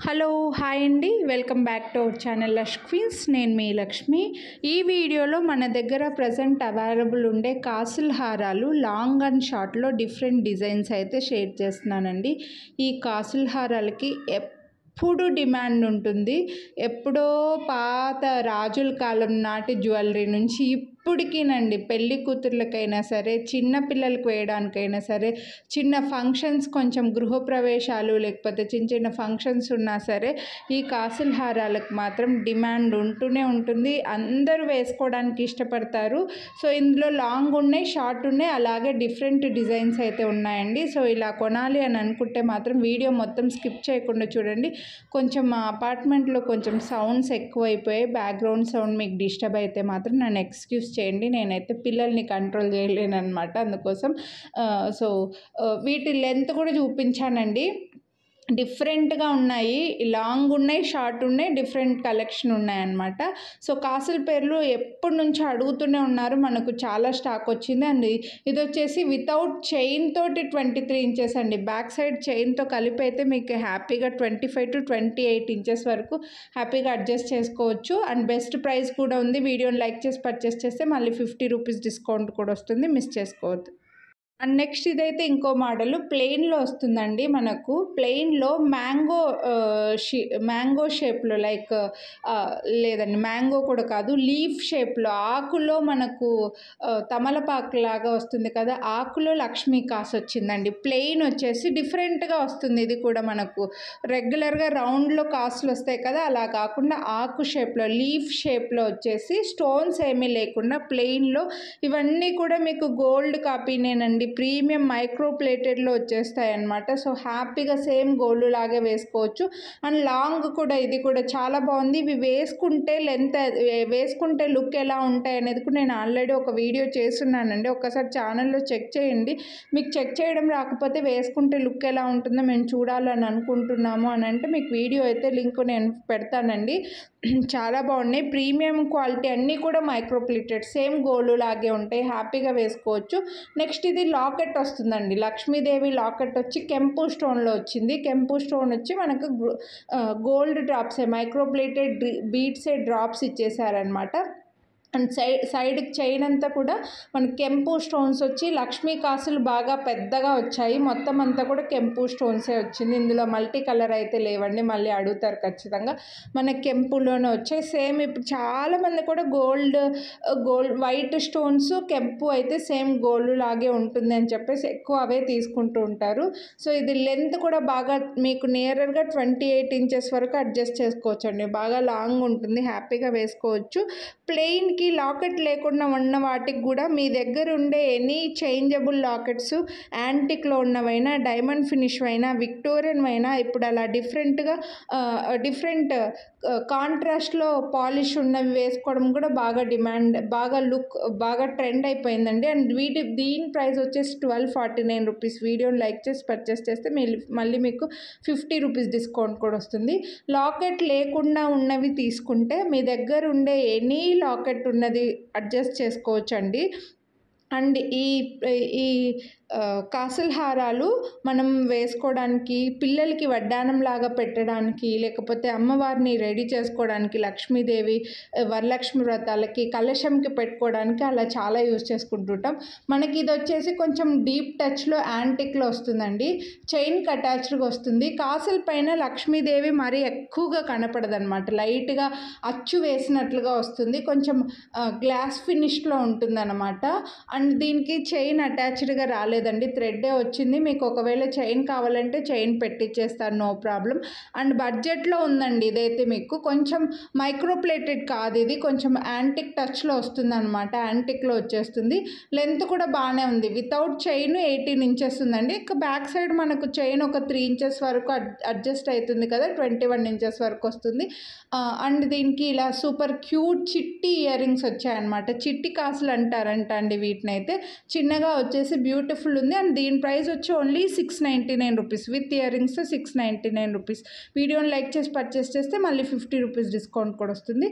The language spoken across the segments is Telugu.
హలో హాయ్ అండి, welcome back to our channel lush queens. నేను మీ లక్ష్మి. ఈ వీడియోలో మన దగ్గర ప్రజెంట్ అవైలబుల్ ఉండే కాసుల హారాలు లాంగ్ అండ్ షార్ట్లో డిఫరెంట్ డిజైన్స్ అయితే షేర్ చేస్తున్నానండి. ఈ కాసుల హారాలకి ఎప్పుడు డిమాండ్ ఉంటుంది. ఎప్పుడో పాత రాజుల కాలం నాటి జ్యువెలరీ నుంచి ఇప్పటికీనండి, పెళ్లి కూతుర్లకైనా సరే, చిన్న పిల్లలకు వేయడానికైనా సరే, చిన్న ఫంక్షన్స్, కొంచెం గృహప్రవేశాలు లేకపోతే చిన్న చిన్న ఫంక్షన్స్ ఉన్నా సరే ఈ కాసుల హారాలకు మాత్రం డిమాండ్ ఉంటూనే ఉంటుంది. అందరూ వేసుకోవడానికి ఇష్టపడతారు. సో ఇందులో లాంగ్ ఉన్నాయి, షార్ట్ ఉన్నాయి, అలాగే డిఫరెంట్ డిజైన్స్ అయితే ఉన్నాయండి. సో ఇలా కొనాలి అని అనుకుంటే మాత్రం వీడియో మొత్తం స్కిప్ చేయకుండా చూడండి. కొంచెం మా అపార్ట్మెంట్లో కొంచెం సౌండ్స్ ఎక్కువైపోయాయి. బ్యాక్గ్రౌండ్ సౌండ్ మీకు డిస్టర్బ్ అయితే మాత్రం నన్ను ఎక్స్క్యూజ్ చేయండి. నేనైతే పిల్లల్ని కంట్రోల్ చేయలేను అనమాట, అందుకోసం. వీటి లెంత్ కూడా చూపించానండి. డిఫరెంట్గా ఉన్నాయి, లాంగ్ ఉన్నాయి, షార్ట్ ఉన్నాయి, డిఫరెంట్ కలెక్షన్ ఉన్నాయన్నమాట. సో కాసుల పేర్లు ఎప్పటి నుంచో అడుగుతూనే ఉన్నారు. మనకు చాలా స్టాక్ వచ్చింది. అండ్ ఇది వచ్చేసి వితౌట్ చైన్ తోటి 23 ఇంచెస్ అండి. బ్యాక్ సైడ్ చైన్తో కలిపి అయితే మీకు హ్యాపీగా 25 to 28 ఇంచెస్ వరకు హ్యాపీగా అడ్జస్ట్ చేసుకోవచ్చు. అండ్ బెస్ట్ ప్రైస్ కూడా ఉంది. వీడియోని లైక్ చేసి పర్చేస్ చేస్తే మళ్ళీ 50 రూపీస్ డిస్కౌంట్ కూడా వస్తుంది, మిస్ చేసుకోవద్దు. అండ్ నెక్స్ట్ ఇదైతే ఇంకో మోడల్ ప్లెయిన్లో వస్తుందండి. మనకు ప్లెయిన్లో మ్యాంగో షేప్లో, లైక్ లేదండి మ్యాంగో కూడా కాదు, లీఫ్ షేప్లో, ఆకులో మనకు తమలపాకు లాగా వస్తుంది కదా, ఆకులో లక్ష్మీ కాసు వచ్చిందండి. ప్లెయిన్ వచ్చేసి డిఫరెంట్గా వస్తుంది. ఇది కూడా మనకు రెగ్యులర్గా రౌండ్లో కాసులు వస్తాయి కదా, అలా కాకుండా ఆకు షేప్లో, లీఫ్ షేప్లో వచ్చేసి స్టోన్స్ ఏమీ లేకుండా ప్లెయిన్లో. ఇవన్నీ కూడా మీకు గోల్డ్ కాపీనేనండి. ప్రీమియం మైక్రో ప్లేటెడ్లో వచ్చేస్తాయి అన్నమాట. సో హ్యాపీగా సేమ్ గోల్డ్ లాగే వేసుకోవచ్చు. అండ్ లాంగ్ కూడా, ఇది కూడా చాలా బాగుంది. ఇవి వేసుకుంటే లుక్ ఎలా ఉంటాయి అనేది కూడా నేను ఆల్రెడీ ఒక వీడియో చేస్తున్నానండి. ఒక్కసారి ఛానల్లో చెక్ చేయండి. మీకు చెక్ చేయడం రాకపోతే వేసుకుంటే లుక్ ఎలా ఉంటుందో మేము చూడాలని అనుకుంటున్నాము అని అంటే మీకు వీడియో అయితే లింక్ నేను పెడతానండి. చాలా బాగున్నాయి. ప్రీమియం క్వాలిటీ, అన్నీ కూడా మైక్రో ప్లేటెడ్, సేమ్ గోల్డ్ లాగే ఉంటాయి, హ్యాపీగా వేసుకోవచ్చు. నెక్స్ట్ ఇది లాకెట్ వస్తుందండి. లక్ష్మీదేవి లాకెట్ వచ్చి కెంపు స్టోన్లో వచ్చింది. కెంపు స్టోన్ వచ్చి మనకు గోల్డ్ డ్రాప్సే, మైక్రో ప్లేటెడ్ బీడ్సే డ్రాప్స్ ఇచ్చేసారనమాట. అండ్ సైడ్కి చైన్ అంతా కూడా మనకి కెంపు స్టోన్స్ వచ్చి లక్ష్మీ కాసులు బాగా పెద్దగా వచ్చాయి. మొత్తం అంతా కూడా కెంపు స్టోన్సే వచ్చింది. ఇందులో మల్టీ కలర్ అయితే లేవండి, మళ్ళీ అడుగుతారు ఖచ్చితంగా. మనకి కెంపులోనే వచ్చాయి. సేమ్ ఇప్పుడు చాలామంది కూడా గోల్డ్ వైట్ స్టోన్స్, కెంపు అయితే సేమ్ గోల్డ్ లాగే ఉంటుంది అని చెప్పేసి ఎక్కువ అవే తీసుకుంటూ ఉంటారు. సో ఇది లెంత్ కూడా బాగా మీకు నియర్గా 28 ఇంచెస్ వరకు అడ్జస్ట్ చేసుకోవచ్చు అండి. బాగా లాంగ్ ఉంటుంది, హ్యాపీగా వేసుకోవచ్చు. ప్లెయిన్కి లాకెట్ లేకుండా ఉన్న వాటికి కూడా మీ దగ్గర ఉండే ఎనీ చేంజబుల్ లాకెట్స్, యాంటిక్లో ఉన్నవైనా, డైమండ్ ఫినిష్ అయినా, విక్టోరియన్ అయినా, ఇప్పుడు అలా డిఫరెంట్ కాంట్రాస్ట్లో పాలిష్ ఉన్నవి వేసుకోవడం కూడా బాగా డిమాండ్, బాగా ట్రెండ్ అయిపోయిందండి. అండ్ దీని ప్రైస్ వచ్చేసి 1249 రూపీస్. వీడియోని లైక్ చేసి పర్చేస్ చేస్తే మళ్ళీ మీకు 50 రూపీస్ డిస్కౌంట్ కూడా వస్తుంది. లాకెట్ లేకుండా ఉన్నవి తీసుకుంటే మీ దగ్గర ఉండే ఎనీ లాకెట్ ఉన్నది అడ్జస్ట్ చేసుకోవచ్చు అండి. అండ్ ఈ కాసుల హారాలు మనం వేసుకోవడానికి, పిల్లలకి వడ్డానం లాగా పెట్టడానికి, లేకపోతే అమ్మవారిని రెడీ చేసుకోవడానికి, లక్ష్మీదేవి వరలక్ష్మి వ్రతాలకి, కలశంకి పెట్టుకోవడానికి అలా చాలా యూజ్ చేసుకుంటుంటాం. మనకి ఇది వచ్చేసి కొంచెం డీప్ టచ్లో యాంటిక్లో వస్తుందండి. చైన్కి అటాచ్డ్గా వస్తుంది. కాసుల పైన లక్ష్మీదేవి మరీ ఎక్కువగా కనపడదనమాట, లైట్గా అచ్చు వేసినట్లుగా వస్తుంది. కొంచెం గ్లాస్ ఫినిష్లో ఉంటుందన్నమాట. అండ్ దీనికి చైన్ అటాచ్డ్గా రాలేదండి, థ్రెడ్డే వచ్చింది. మీకు ఒకవేళ చైన్ కావాలంటే చైన్ పెట్టిచ్చేస్తాను, నో ప్రాబ్లం. అండ్ బడ్జెట్లో ఉందండి. ఇదైతే మీకు కొంచెం మైక్రో ప్లేటెడ్ కాదు, ఇది కొంచెం యాంటిక్ టచ్లో వస్తుంది అనమాట. యాంటిక్లో వచ్చేస్తుంది. లెంత్ కూడా బాగానే ఉంది. వితౌట్ చైన్ 18 ఇంచెస్ ఉందండి. ఇక బ్యాక్ సైడ్ మనకు చైన్ ఒక 3 ఇంచెస్ వరకు అడ్జస్ట్ అవుతుంది కదా, 21 ఇంచెస్ వరకు వస్తుంది. అండ్ దీనికి ఇలా సూపర్ క్యూట్ చిట్టి ఇయర్ రింగ్స్ వచ్చాయన్నమాట. చిట్టి కాసులు అంటారంట అండి వీటిని. అయితే చిన్నగా వచ్చేసి బ్యూటిఫుల్ ఉంది. అండ్ దీని ప్రైస్ వచ్చి only 699 rupees. With ear rings 699 rupees. వీడియోని లైక్ చేసి పర్చేస్ చేస్తే మళ్ళీ 50 రూపీస్ డిస్కౌంట్ కూడా వస్తుంది.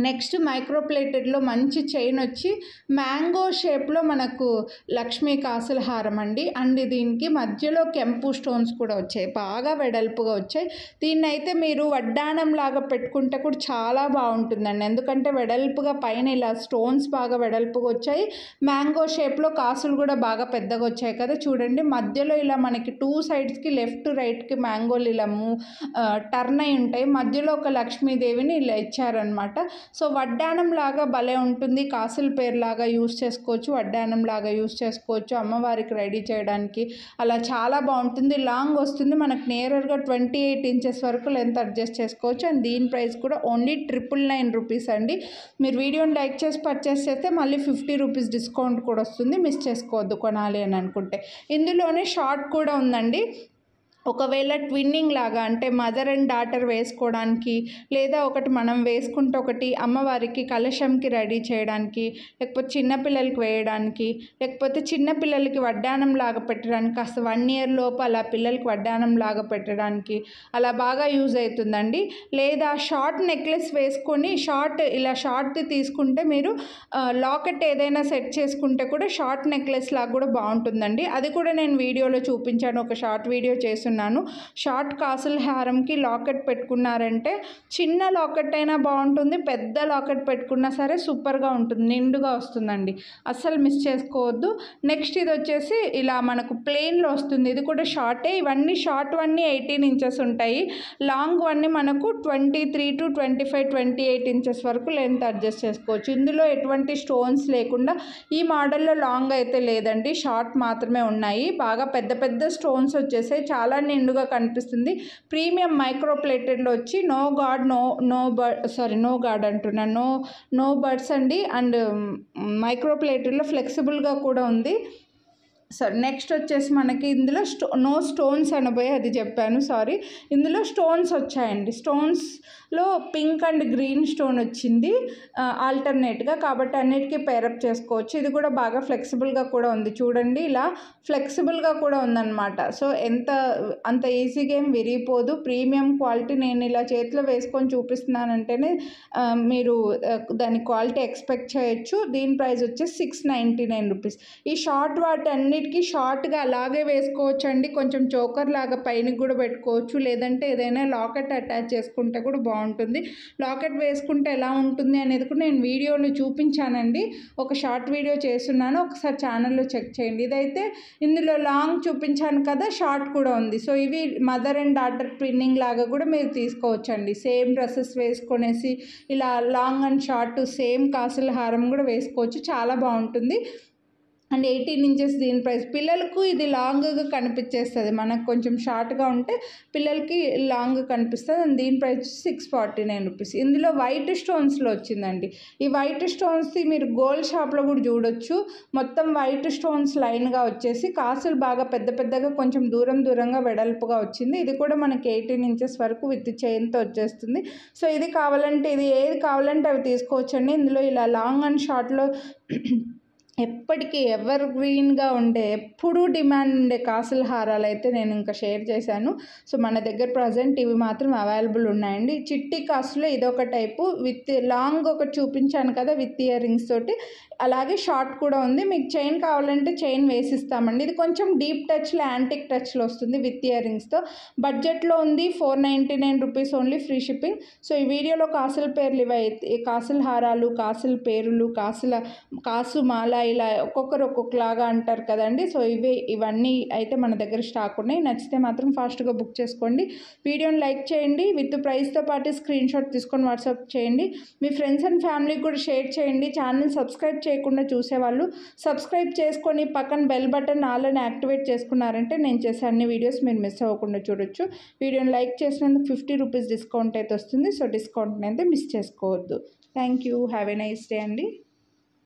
నెక్స్ట్ మైక్రో ప్లేటెడ్లో మంచి చైన్ వచ్చి మ్యాంగో షేప్లో మనకు లక్ష్మీ కాసుల హారం అండి. అండ్ దీనికి మధ్యలో కెంపు స్టోన్స్ కూడా వచ్చాయి, బాగా వెడల్పుగా వచ్చాయి. దీన్ని అయితే మీరు వడ్డానం లాగా పెట్టుకుంటే కూడా చాలా బాగుంటుందండి, ఎందుకంటే వెడల్పుగా పైన ఇలా స్టోన్స్ బాగా వెడల్పుగా వచ్చాయి. మ్యాంగో షేప్లో కాసులు కూడా బాగా పెద్దగా వచ్చాయి కదా చూడండి. మధ్యలో ఇలా మనకి 2 సైడ్స్కి లెఫ్ట్ రైట్కి మ్యాంగోలు ఇలా టర్న్ అయి ఉంటాయి. మధ్యలో ఒక లక్ష్మీదేవిని ఇలా ఇచ్చారనమాట. సో వడ్డానం లాగా భలే ఉంటుంది, కాసుల పేరు లాగా యూస్ చేసుకోవచ్చు, వడ్డానం లాగా యూస్ చేసుకోవచ్చు, అమ్మవారికి రెడీ చేయడానికి అలా చాలా బాగుంటుంది. లాంగ్ వస్తుంది, మనకు నియర్గా 28 ఇంచెస్ వరకు లెంత్ అడ్జస్ట్ చేసుకోవచ్చు. అండ్ దీని ప్రైస్ కూడా ఓన్లీ 999 రూపీస్ అండి. మీరు వీడియోని లైక్ చేసి పర్చేస్ చేస్తే మళ్ళీ 50 రూపీస్ డిస్కౌంట్ కూడా వస్తుంది, మిస్ చేసుకోవద్దు కొనాలి అని అనుకుంటే. ఇందులోనే షార్ట్ కూడా ఉందండి. ఒకవేళ ట్విన్నింగ్ లాగా అంటే మదర్ అండ్ డాటర్ వేసుకోవడానికి, లేదా ఒకటి మనం వేసుకుంటే ఒకటి అమ్మవారికి కలశంకి రెడీ చేయడానికి, లేకపోతే చిన్నపిల్లలకి వేయడానికి, లేకపోతే చిన్నపిల్లలకి వడ్డానం లాగా పెట్టడానికి, కాస్త 1 ఇయర్ లోపు అలా పిల్లలకి వడ్డానం లాగా పెట్టడానికి అలా బాగా యూజ్ అవుతుందండి. లేదా షార్ట్ నెక్లెస్ వేసుకొని ఇలా షార్ట్ది తీసుకుంటే మీరు లాకెట్ ఏదైనా సెట్ చేసుకుంటే కూడా షార్ట్ నెక్లెస్ లాగా కూడా బాగుంటుందండి. అది కూడా నేను వీడియోలో చూపించాను, ఒక షార్ట్ వీడియో చేస్తున్నాను. షార్ట్ కాసుల హారంకి లాకెట్ పెట్టుకున్నారంటే చిన్న లాకెట్ అయినా బాగుంటుంది, పెద్ద లాకెట్ పెట్టుకున్నా సరే సూపర్గా ఉంటుంది, నిండుగా వస్తుందండి, అస్సలు మిస్ చేసుకోవద్దు. నెక్స్ట్ ఇది వచ్చేసి ఇలా మనకు ప్లెయిన్లో వస్తుంది, ఇది కూడా షార్టే. ఇవన్నీ షార్ట్ వన్నీ 18 ఇంచెస్ ఉంటాయి, లాంగ్ వన్నీ మనకు 23 to 25, 28 ఇంచెస్ వరకు లెంత్ అడ్జస్ట్ చేసుకోవచ్చు. ఇందులో ఎటువంటి స్టోన్స్ లేకుండా ఈ మోడల్లో లాంగ్ అయితే లేదండి, షార్ట్ మాత్రమే ఉన్నాయి. బాగా పెద్ద పెద్ద స్టోన్స్ వచ్చేసాయి, చాలా నిండుగా కనిపిస్తుంది. ప్రీమియం మైక్రో ప్లేటెడ్లో వచ్చి నో బర్డ్స్ అండి. అండ్ మైక్రో ప్లేటెడ్లో ఫ్లెక్సిబుల్గా కూడా ఉంది. సరే నెక్స్ట్ వచ్చేసి మనకి ఇందులో నో స్టోన్స్ అనబోయే అది చెప్పాను, సారీ. ఇందులో స్టోన్స్ వచ్చాయండి, స్టోన్స్లో పింక్ అండ్ గ్రీన్ స్టోన్ వచ్చింది ఆల్టర్నేట్గా, కాబట్టి అన్నిటికీ పేరప్ చేసుకోవచ్చు. ఇది కూడా బాగా ఫ్లెక్సిబుల్గా కూడా ఉంది చూడండి, ఇలా ఫ్లెక్సిబుల్గా కూడా ఉందన్నమాట. సో అంత ఈజీగా ఏం విరిగిపోదు, ప్రీమియం క్వాలిటీ. నేను ఇలా చేతిలో వేసుకొని చూపిస్తున్నానంటేనే మీరు దాని క్వాలిటీ ఎక్స్పెక్ట్ చేయొచ్చు. దీని ప్రైస్ వచ్చేసి 699 రూపీస్. ఈ షార్ట్ వాటి అన్నిటికీ షార్ట్గా అలాగే వేసుకోవచ్చు అండి, కొంచెం చోకర్ లాగా పైన కూడా పెట్టుకోవచ్చు, లేదంటే ఏదైనా లాకెట్ అటాచ్ చేసుకుంటే కూడా బాగుంటుంది. లాకెట్ వేసుకుంటే ఎలా ఉంటుంది అనేది కూడా నేను వీడియోలో చూపించానండి, ఒక షార్ట్ వీడియో చేస్తున్నాను, ఒకసారి ఛానల్లో చెక్ చేయండి. ఇదైతే ఇందులో లాంగ్ చూపించాను కదా, షార్ట్ కూడా ఉంది. సో ఇవి మదర్ అండ్ డాటర్ ట్విన్నింగ్ లాగా కూడా మీరు తీసుకోవచ్చు అండి. సేమ్ డ్రెస్సెస్ వేసుకొనేసి ఇలా లాంగ్ అండ్ షార్ట్ సేమ్ కాసుల హారం కూడా వేసుకోవచ్చు, చాలా బాగుంటుంది. అండ్ 18 ఇంచెస్ దీని ప్రైస్. పిల్లలకు ఇది లాంగ్గా కనిపించేస్తుంది, మనకు కొంచెం షార్ట్గా ఉంటే పిల్లలకి లాంగ్ కనిపిస్తుంది. అండ్ దీని ప్రైస్ 649 రూపీస్. ఇందులో వైట్ స్టోన్స్లో వచ్చిందండి. ఈ వైట్ స్టోన్స్ది మీరు గోల్డ్ షాప్లో కూడా చూడొచ్చు, మొత్తం వైట్ స్టోన్స్ లైన్గా వచ్చేసి కాసులు బాగా పెద్ద పెద్దగా కొంచెం దూరంగా వెడల్పుగా వచ్చింది. ఇది కూడా మనకి 18 ఇంచెస్ వరకు విత్ చైన్తో వచ్చేస్తుంది. సో ఇది కావాలంటే ఏది కావాలంటే అవి తీసుకోవచ్చండి. ఇందులో ఇలా లాంగ్ అండ్ షార్ట్లో ఎప్పటికీ ఎవర్ గ్రీన్గా ఉండే, ఎప్పుడూ డిమాండ్ ఉండే కాసుల హారాలు అయితే నేను ఇంకా షేర్ చేశాను. సో మన దగ్గర ప్రజెంట్ ఇవి మాత్రం అవైలబుల్ ఉన్నాయండి. చిట్టి కాసులో ఇదొక టైపు, విత్ లాంగ్ ఒకటి చూపించాను కదా విత్ ఇయర్ రింగ్స్ తోటి, అలాగే షార్ట్ కూడా ఉంది. మీకు చైన్ కావాలంటే చైన్ వేసిస్తామండి. ఇది కొంచెం డీప్ టచ్లో యాంటిక్ టచ్లో వస్తుంది విత్ ఇయర్ రింగ్స్తో. బడ్జెట్లో ఉంది, 499 rupees only, free shipping. So ఈ వీడియోలో కాసుల పేర్లు ఇవి అయితే, కాసుల హారాలు, కాసుల పేర్లు, కాసు మాల, ఇలా ఒక్కొక్కరు ఒక్కొక్కలాగా అంటారు కదండి. సో ఇవన్నీ అయితే మన దగ్గర స్టాక్ ఉన్నాయి. నచ్చితే మాత్రం ఫాస్ట్గా బుక్ చేసుకోండి. వీడియోని లైక్ చేయండి, విత్ ప్రైస్తో పాటు స్క్రీన్ షాట్ తీసుకొని వాట్సాప్ చేయండి. మీ ఫ్రెండ్స్ అండ్ ఫ్యామిలీకి కూడా షేర్ చేయండి. ఛానల్ సబ్స్క్రైబ్ చేయకుండా చూసేవాళ్ళు సబ్స్క్రైబ్ చేసుకొని పక్కన బెల్ బటన్ ఆల్ని యాక్టివేట్ చేసుకున్నారంటే నేను చేసే అన్ని వీడియోస్ మీరు మిస్ అవ్వకుండా చూడొచ్చు. వీడియోని లైక్ చేసినందుకు 50 రూపీస్ డిస్కౌంట్ అయితే వస్తుంది. సో డిస్కౌంట్ని అయితే మిస్ చేసుకోవద్దు. Thank you, have a nice day అండి.